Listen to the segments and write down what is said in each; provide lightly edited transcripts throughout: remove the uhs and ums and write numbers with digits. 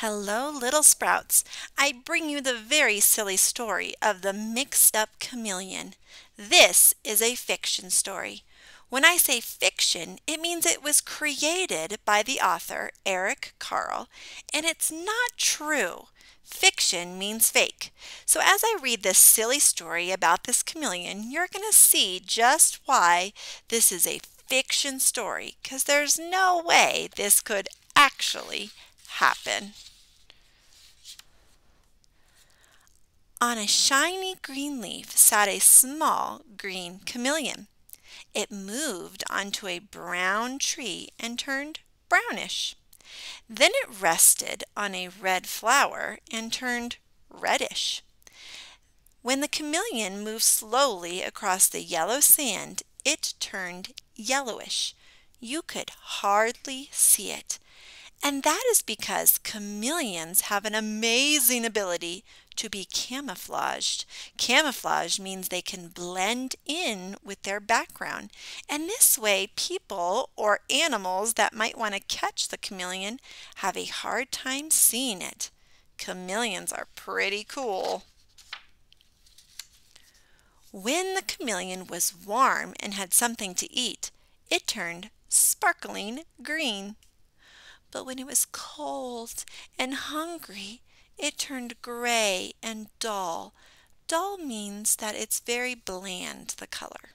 Hello, little sprouts. I bring you the very silly story of the Mixed-Up Chameleon. This is a fiction story. When I say fiction, it means it was created by the author, Eric Carle, and it's not true. Fiction means fake. So as I read this silly story about this chameleon, you're going to see just why this is a fiction story, because there's no way this could actually happen. On a shiny green leaf sat a small green chameleon. It moved onto a brown tree and turned brownish. Then it rested on a red flower and turned reddish. When the chameleon moved slowly across the yellow sand, it turned yellowish. You could hardly see it. And that is because chameleons have an amazing ability to be camouflaged. Camouflage means they can blend in with their background. And this way, people or animals that might want to catch the chameleon have a hard time seeing it. Chameleons are pretty cool. When the chameleon was warm and had something to eat, it turned sparkling green. But when it was cold and hungry, it turned gray and dull. Dull means that it's very bland, the color.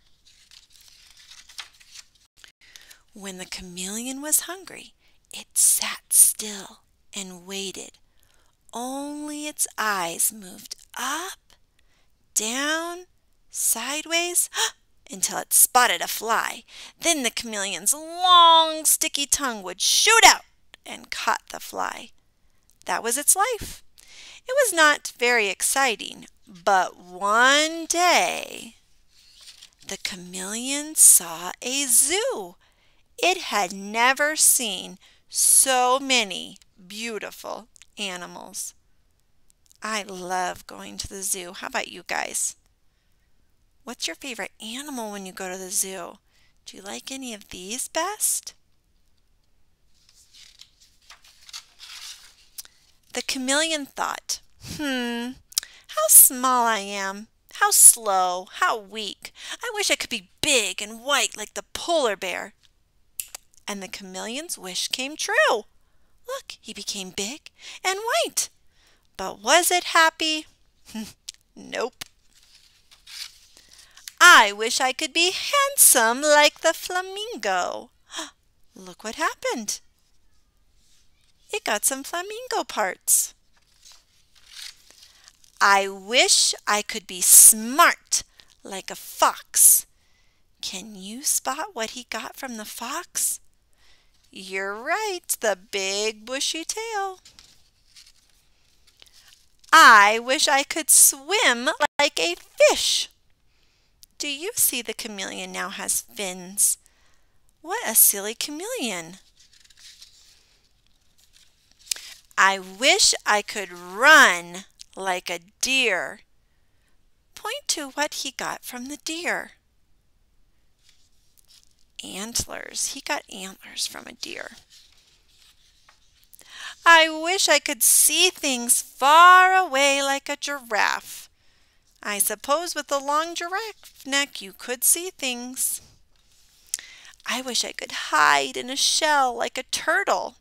When the chameleon was hungry, it sat still and waited. Only its eyes moved up, down, sideways, until it spotted a fly. Then the chameleon's long, sticky tongue would shoot out and caught the fly. That was its life. It was not very exciting, but one day the chameleon saw a zoo. It had never seen so many beautiful animals. I love going to the zoo. How about you guys? What's your favorite animal when you go to the zoo? Do you like any of these best? The chameleon thought, how small I am. How slow, how weak. I wish I could be big and white like the polar bear. And the chameleon's wish came true. Look, he became big and white. But was it happy? Nope. I wish I could be handsome like the flamingo. Look what happened. It got some flamingo parts. I wish I could be smart like a fox. Can you spot what he got from the fox? You're right, the big bushy tail. I wish I could swim like a fish. Do you see the chameleon now has fins? What a silly chameleon. I wish I could run like a deer. Point to what he got from the deer. Antlers. He got antlers from a deer. I wish I could see things far away like a giraffe. I suppose with a long giraffe neck you could see things. I wish I could hide in a shell like a turtle.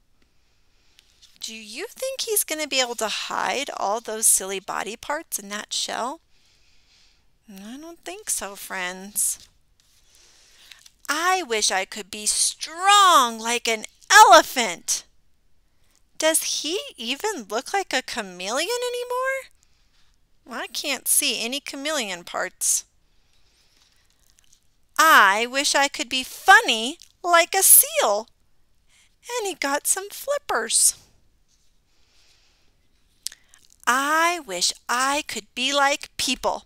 Do you think he's going to be able to hide all those silly body parts in that shell? I don't think so, friends. I wish I could be strong like an elephant. Does he even look like a chameleon anymore? Well, I can't see any chameleon parts. I wish I could be funny like a seal. And he got some flippers. I wish I could be like people.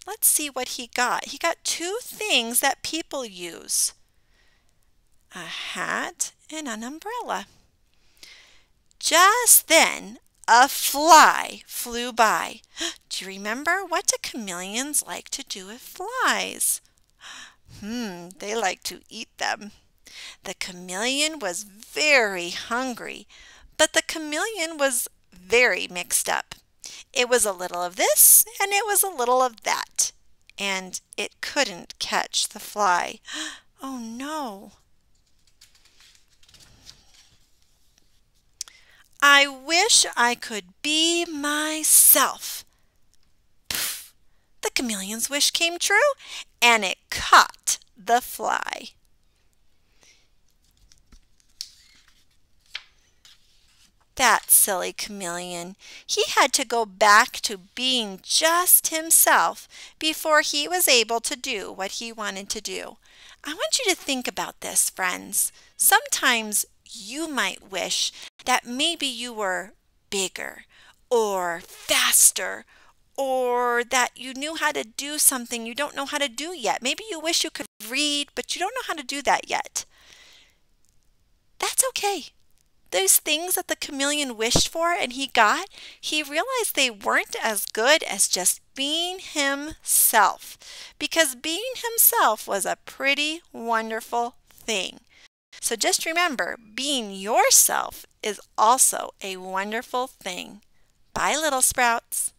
Let's see what he got. He got two things that people use. A hat and an umbrella. Just then, a fly flew by. Do you remember? What do chameleons like to do with flies? They like to eat them. The chameleon was very hungry, But the chameleon was very mixed up. It was a little of this and it was a little of that, and it couldn't catch the fly. Oh no! I wish I could be myself. Poof! The chameleon's wish came true, and it caught the fly. That silly chameleon. He had to go back to being just himself before he was able to do what he wanted to do. I want you to think about this, friends. Sometimes you might wish that maybe you were bigger or faster, or that you knew how to do something you don't know how to do yet. Maybe you wish you could read, but you don't know how to do that yet. That's okay. Those things that the chameleon wished for and he got, he realized they weren't as good as just being himself, because being himself was a pretty wonderful thing. So just remember, being yourself is also a wonderful thing. Bye, little sprouts.